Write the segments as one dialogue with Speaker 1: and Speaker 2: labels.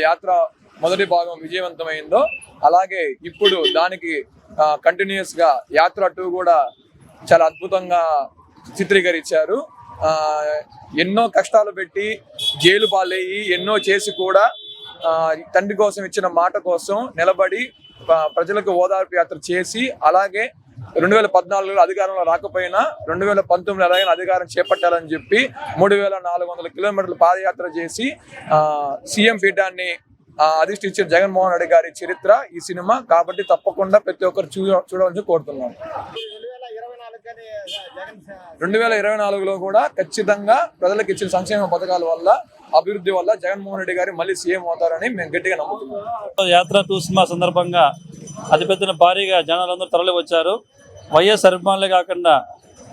Speaker 1: యాత్ర మొదటి భాగం విజయవంతమైందో అలాగే ఇప్పుడు దానికి కంటిన్యూస్ గా యాత్ర 2 కూడా చాలా అద్భుతంగా చిత్రీకరించారు. ఎన్నో కష్టాలు పెట్టి జైలు పాలయ్యి ఎన్నో చేసి కూడా తండ్రి కోసం ఇచ్చిన మాట కోసం నిలబడి ప్రజలకు ఓదార్పు యాత్ర చేసి అలాగే 2014లో అధికారంలో రాకపోయినా 2019 ఎలాగైనా అధికారం చేపట్టాలని చెప్పి 3400 కిలోమీటర్లు పాదయాత్ర చేసి సీఎం పీఠాన్ని అధిష్ఠించిన జగన్మోహన్ రెడ్డి గారి చరిత్ర ఈ సినిమా. కాబట్టి తప్పకుండా ప్రతి ఒక్కరు చూడాలని కోరుతున్నాం. 2024లో కూడా ఖచ్చితంగా ప్రజలకు ఇచ్చిన సంక్షేమ పథకాల వల్ల అభివృద్ధి వల్ల జగన్మోహన్ రెడ్డి గారు మళ్ళీ సీఎం అవుతారని మేము గట్టిగా నమ్ముతున్నాం.
Speaker 2: యాత్ర 2 సినిమా సందర్భంగా అతిపెద్ద భారీగా జనాలందరూ తరలి వచ్చారు. వైఎస్ అభిమానులే కాకుండా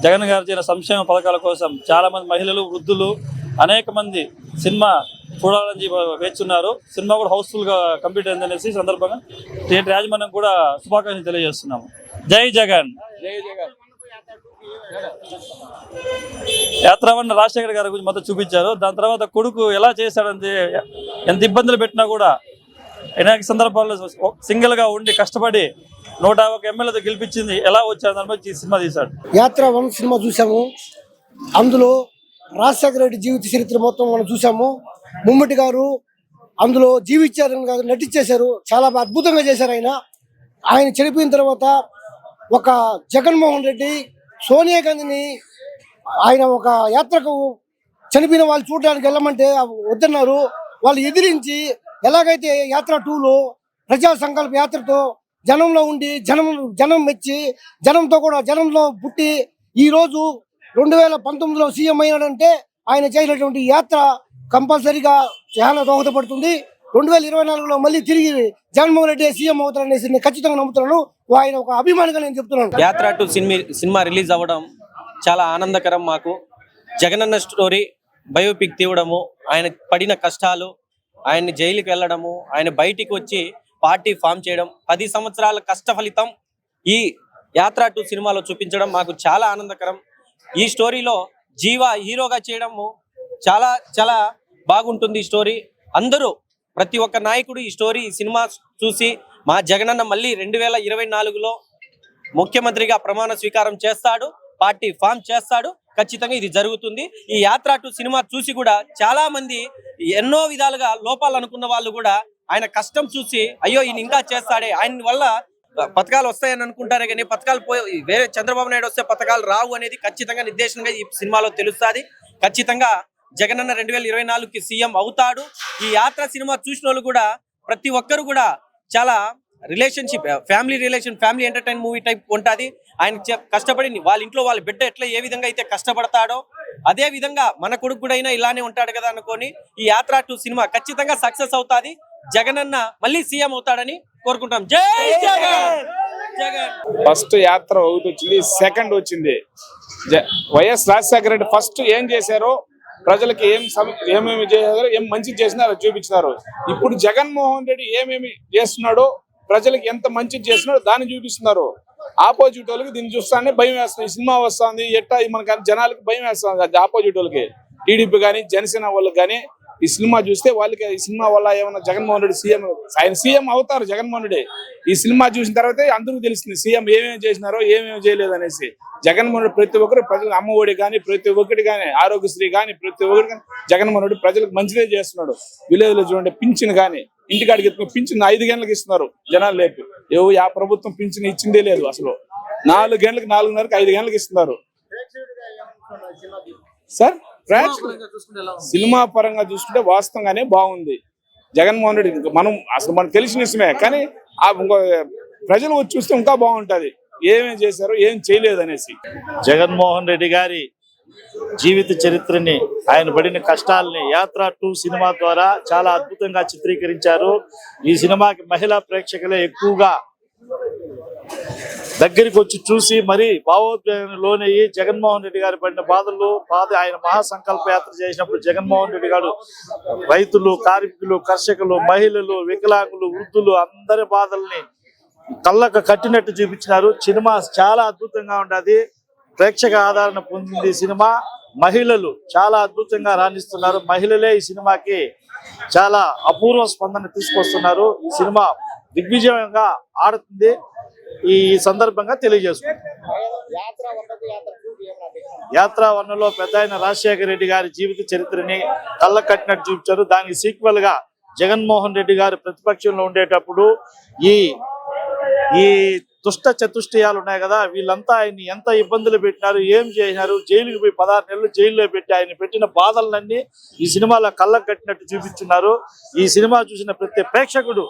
Speaker 2: జగన్ గారు చేసిన సంక్షేమ పథకాల కోసం చాలా మంది మహిళలు, వృద్ధులు, అనేక మంది సినిమా చూడాలని వేచున్నారు. సినిమా కూడా హౌస్ఫుల్ గా కంప్లీట్ అయిందనేసి సందర్భంగా థియేటర్ యాజమాన్యం కూడా శుభాకాంక్షలు తెలియజేస్తున్నాము. జై జగన్.
Speaker 1: జై జగన్.
Speaker 2: యాత్ర రాజశేఖర్ గారి గురించి మొత్తం చూపించారు. దాని తర్వాత కొడుకు ఎలా చేశాడంటే ఎంత ఇబ్బందులు పెట్టినా కూడా అనేక సందర్భాల్లో సింగిల్ గా ఉండి కష్టపడి 150 ఎమ్మెల్యేతో గెలిపించింది ఎలా వచ్చారు దాని ఈ సినిమా తీశాడు.
Speaker 3: యాత్ర 1 సినిమా చూసాము. అందులో రాజశేఖర రెడ్డి జీవిత చరిత్ర మొత్తం మనం చూసాము. ముమ్మటి గారు అందులో జీవించారని కాదు నటించేశారు. చాలా అద్భుతంగా చేశారు. ఆయన చనిపోయిన తర్వాత ఒక జగన్మోహన్ రెడ్డి సోనియా గాంధీని ఆయన ఒక యాత్రకు చనిపోయిన వాళ్ళు చూడడానికి వెళ్ళమంటే వద్దన్నారు. వాళ్ళు ఎదిరించి ఎలాగైతే యాత్ర 2లో ప్రజా సంకల్ప యాత్రతో జనంలో ఉండి జనం మెచ్చి జనంలో పుట్టి ఈ రోజు 2019లో సీఎం అయినాడంటే ఆయన చేసినటువంటి యాత్ర కంపల్సరీగా చాలా దోహదపడుతుంది. 2024లో మళ్ళీ తిరిగి జగన్మోహన్ రెడ్డి సీఎం అవుతారనేసి నేను ఖచ్చితంగా నమ్ముతున్నాను. ఆయన ఒక అభిమానిగా నేను చెప్తున్నాను.
Speaker 4: యాత్ర 2 సినిమా రిలీజ్ అవ్వడం చాలా ఆనందకరం. మాకు జగనన్న స్టోరీ బయోపిక్ తీయడము, ఆయన పడిన కష్టాలు, ఆయన్ని జైలుకి వెళ్ళడము, ఆయన బయటికి వచ్చి పార్టీ ఫామ్ చేయడం, 10 సంవత్సరాల కష్ట ఫలితం ఈ యాత్ర 2 సినిమాలో చూపించడం మాకు చాలా ఆనందకరం. ఈ స్టోరీలో జీవా హీరోగా చేయడము చాలా చాలా బాగుంటుంది. ఈ స్టోరీ అందరూ ప్రతి ఒక్క నాయకుడు ఈ సినిమా చూసి మా జగనన్న మళ్ళీ 2024లో ముఖ్యమంత్రిగా ప్రమాణ స్వీకారం చేస్తాడు, పార్టీ ఫామ్ చేస్తాడు. ఖచ్చితంగా ఇది జరుగుతుంది. ఈ యాత్ర 2 సినిమా చూసి కూడా చాలా మంది ఎన్నో విధాలుగా లోపాలు అనుకున్న వాళ్ళు కూడా ఆయన కష్టం చూసి అయ్యో ఈయన ఇంకా చేస్తాడే, ఆయన వల్ల పథకాలు వస్తాయని అనుకుంటారే కానీ పథకాలు వేరే చంద్రబాబు నాయుడు వస్తే పథకాలు రావు అనేది ఖచ్చితంగా నిర్దేశంగా ఈ సినిమాలో తెలుస్తుంది. ఖచ్చితంగా జగనన్న 2024కి సీఎం అవుతాడు. ఈ యాత్ర సినిమా చూసిన వాళ్ళు కూడా ప్రతి ఒక్కరు కూడా చాలా relationship, family entertain movie type ఉంటుంది. ఆయన కష్టపడి వాళ్ళ ఇంట్లో వాళ్ళ బిడ్డ ఎట్లా ఏ విధంగా అయితే కష్టపడతాడో అదే విధంగా మన కొడుకు కూడా అయినా ఇలానే ఉంటాడు కదా అనుకొని ఈ యాత్ర 2 సినిమా ఖచ్చితంగా సక్సెస్ అవుతుంది. జగనన్న మళ్ళీ సీఎం అవుతాడని కోరుకుంటాం. జై జగన్. జగన్
Speaker 5: ఫస్ట్ యాత్ర 1 వచ్చింది, సెకండ్ వచ్చింది. వైఎస్ రాజశేఖర రెడ్డి ఫస్ట్ ఏం చేశారో ప్రజలకి ఏమేమి చేశారో ఏం మంచి చేసినారో చూపించినారు. ఇప్పుడు జగన్మోహన్ రెడ్డి ఏమేమి చేస్తున్నాడో ప్రజలకు ఎంత మంచి చేస్తున్నాడో దాన్ని చూపిస్తున్నారు. ఆపోజిట్ వాళ్ళకి దీన్ని చూస్తానే భయం వేస్తుంది. ఈ సినిమా వస్తుంది ఎట్టా మనకి జనాలకి భయం వేస్తుంది. ఆపోజిట్ వాళ్ళకి టీడీపీ కానీ జనసేన వాళ్ళకి కానీ ఈ సినిమా చూస్తే వాళ్ళకి ఈ సినిమా వల్ల ఏమన్నా జగన్మోహన్ రెడ్డి ఆయన సీఎం అవుతారు. జగన్మోహన్ రెడ్డి ఈ సినిమా చూసిన తర్వాత అందరికీ తెలుస్తుంది సీఎం ఏమేమి చేసినారో ఏమేమి చేయలేదు అనేసి. జగన్మోహన్ రెడ్డి ప్రతి ఒక్కరు ప్రజలకు అమ్మఒడి కానీ ప్రతి ఒక్కటి కానీ ఆరోగ్యశ్రీ కానీ ప్రతి ఒక్కటి కానీ జగన్మోహన్ రెడ్డి ప్రజలకు మంచిదే చేస్తున్నాడు. విలేజ్ లో చూడండి పింఛన్ కానీ ఇంటికాడికి పింఛన్ 5 గంటలకు ఇస్తున్నారు జనాలు లేపి. ఆ ప్రభుత్వం పింఛన్ ఇచ్చిందే లేదు అసలు. 4 గంటలకు 4:30కి 5 గంటలకు ఇస్తున్నారు. సార్ సినిమా పరంగా చూసుకుంటే వాస్తవంగానే బాగుంది. జగన్మోహన్ రెడ్డి మనకు తెలిసిన విషయమే కానీ ప్రజలు వచ్చి చూస్తే ఇంకా బాగుంటది. ఏమేమి చేశారు ఏం చేయలేదు అనేసి.
Speaker 2: జగన్మోహన్ రెడ్డి గారి
Speaker 6: జీవిత చరిత్రని, ఆయన పడిన కష్టాలని యాత్ర 2 సినిమా ద్వారా చాలా అద్భుతంగా చిత్రీకరించారు. ఈ సినిమాకి మహిళా ప్రేక్షకులే ఎక్కువగా దగ్గరికి వచ్చి చూసి మరి భావోద్వేగానికి లోనయ్యి జగన్మోహన్ రెడ్డి గారు పడిన ఆయన మహాసంకల్ప యాత్ర చేసినప్పుడు జగన్మోహన్ రెడ్డి గారు రైతులు, కార్మికులు, కర్షకులు, మహిళలు, వికలాంగులు, వృద్ధులు అందరి బాధల్ని కళ్ళకు కట్టినట్టు చూపించినారు. సినిమా చాలా అద్భుతంగా ఉండదు. ప్రేక్షక ఆదరణ పొందింది సినిమా. మహిళలు చాలా అద్భుతంగా రాణిస్తున్నారు. మహిళలే ఈ సినిమాకి చాలా అపూర్వ స్పందన తీసుకొస్తున్నారు. ఈ సినిమా దిగ్విజయంగా ఆడుతుంది. ఈ సందర్భంగా తెలియజేస్తున్నారు. యాత్ర 1లో పెద్ద ఆయన రాజశేఖర రెడ్డి గారి జీవిత చరిత్రని కళ్ళ కట్టినట్టు చూపించారు. దానికి సీక్వెల్ గా జగన్మోహన్ రెడ్డి గారు ప్రతిపక్షంలో ఉండేటప్పుడు ఈ దుష్ట చతుష్టయాలు ఉన్నాయి కదా, వీళ్ళంతా ఆయన్ని ఎంత ఇబ్బందులు పెట్టినారు, ఏం చేసినారు, జైలుకి పోయి 16 నెలలు జైల్లో పెట్టి ఆయన పెట్టిన బాధలన్నీ ఈ సినిమాలో కళ్ళకు కట్టినట్టు చూపించున్నారు. ఈ సినిమా చూసిన ప్రతి ప్రేక్షకుడు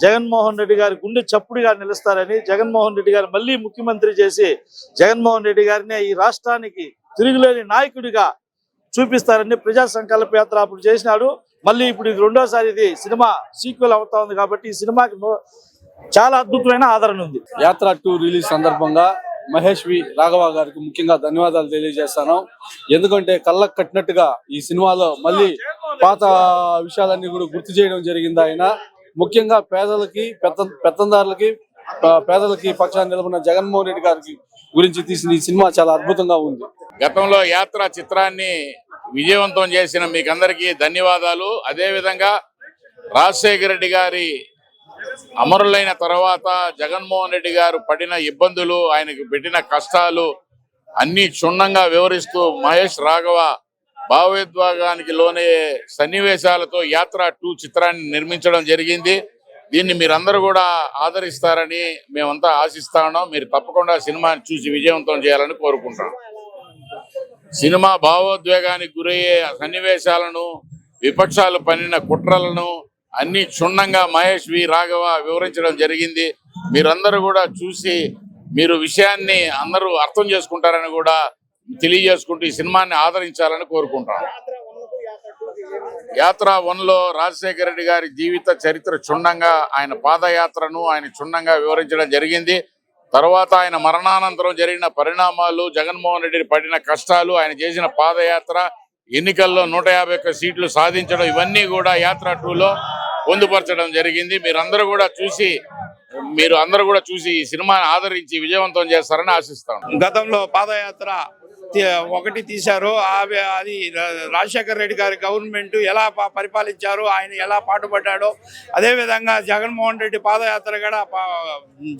Speaker 6: జగన్మోహన్ రెడ్డి గారి గుండె చప్పుడుగా నిలుస్తారని, జగన్మోహన్ రెడ్డి గారు మళ్ళీ ముఖ్యమంత్రి చేసి జగన్మోహన్ రెడ్డి గారిని ఈ రాష్ట్రానికి తిరుగులేని నాయకుడిగా చూపిస్తారని ప్రజా సంకల్ప యాత్ర అప్పుడు చేసినాడు. మళ్ళీ ఇప్పుడు ఇది రెండోసారి ఇది సినిమా సీక్వెల్ అవుతా ఉంది కాబట్టి ఈ సినిమాకి చాలా అద్భుతమైన ఆదరణ ఉంది.
Speaker 7: యాత్ర 2 రిలీజ్ సందర్భంగా మహేష్ వి రాఘవ గారికి ముఖ్యంగా ధన్యవాదాలు తెలియజేస్తాను. ఎందుకంటే కళ్ళకు కట్టినట్టుగా ఈ సినిమాలో మళ్ళీ పాత విషయాలన్నీ కూడా గుర్తు చేయడం జరిగింది. ఆయన ముఖ్యంగా పేదలకి, పెత్తందారులకి, పేదలకి పక్షాన్ని నిలబడిన జగన్మోహన్ రెడ్డి గారికి గురించి తీసిన ఈ సినిమా చాలా అద్భుతంగా ఉంది.
Speaker 8: గతంలో యాత్ర చిత్రాన్ని విజయవంతం చేసిన మీకందరికీ ధన్యవాదాలు. అదేవిధంగా రాజశేఖర రెడ్డి గారి అమరులైన తర్వాత జగన్మోహన్ రెడ్డి గారు పడిన ఇబ్బందులు, ఆయనకు పెట్టిన కష్టాలు అన్ని క్షుణ్ణంగా వివరిస్తూ మహేష్ రాఘవ భావోద్వేగానికి లోనే సన్నివేశాలతో యాత్ర 2 చిత్రాన్ని నిర్మించడం జరిగింది. దీన్ని మీరందరూ కూడా ఆదరిస్తారని మేమంతా ఆశిస్తా ఉన్నాం. మీరు తప్పకుండా సినిమాని చూసి విజయవంతం చేయాలని కోరుకుంటాం. సినిమా భావోద్వేగానికి గురయ్యే సన్నివేశాలను, విపక్షాలు పన్నిన కుట్రలను అన్ని క్షుణ్ణంగా మహేష్ వి రాఘవ వివరించడం జరిగింది. మీరందరూ కూడా చూసి మీరు విషయాన్ని అందరూ అర్థం చేసుకుంటారని కూడా తెలియజేసుకుంటూ ఈ సినిమాని ఆదరించాలని కోరుకుంటాం. యాత్ర 1లో రాజశేఖర రెడ్డి గారి జీవిత చరిత్ర క్షుణ్ణంగా, ఆయన పాదయాత్రను ఆయన క్షుణ్ణంగా వివరించడం జరిగింది. తర్వాత ఆయన మరణానంతరం జరిగిన పరిణామాలు, జగన్మోహన్ రెడ్డి పడిన కష్టాలు, ఆయన చేసిన పాదయాత్ర, ఎన్నికల్లో 151 సీట్లు సాధించడం, ఇవన్నీ కూడా యాత్ర 2లో పొందుపరచడం జరిగింది. మీరందరూ కూడా చూసి ఈ సినిమాని ఆదరించి విజయవంతం చేస్తారని ఆశిస్తాం.
Speaker 9: గతంలో పాదయాత్ర 1 తీశారు. అది రాజశేఖర రెడ్డి గారి గవర్నమెంట్ ఎలా పరిపాలించారు, ఆయన ఎలా పాటుపడ్డాడో అదేవిధంగా జగన్మోహన్ రెడ్డి పాదయాత్ర కూడా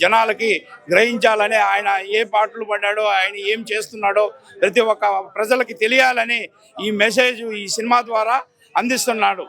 Speaker 9: జనాలకి గ్రహించాలని, ఆయన ఏ పాటలు పడ్డాడో, ఆయన ఏం చేస్తున్నాడో ప్రతి ఒక్క ప్రజలకి తెలియాలని ఈ మెసేజ్ ఈ సినిమా ద్వారా అందిస్తున్నాడు.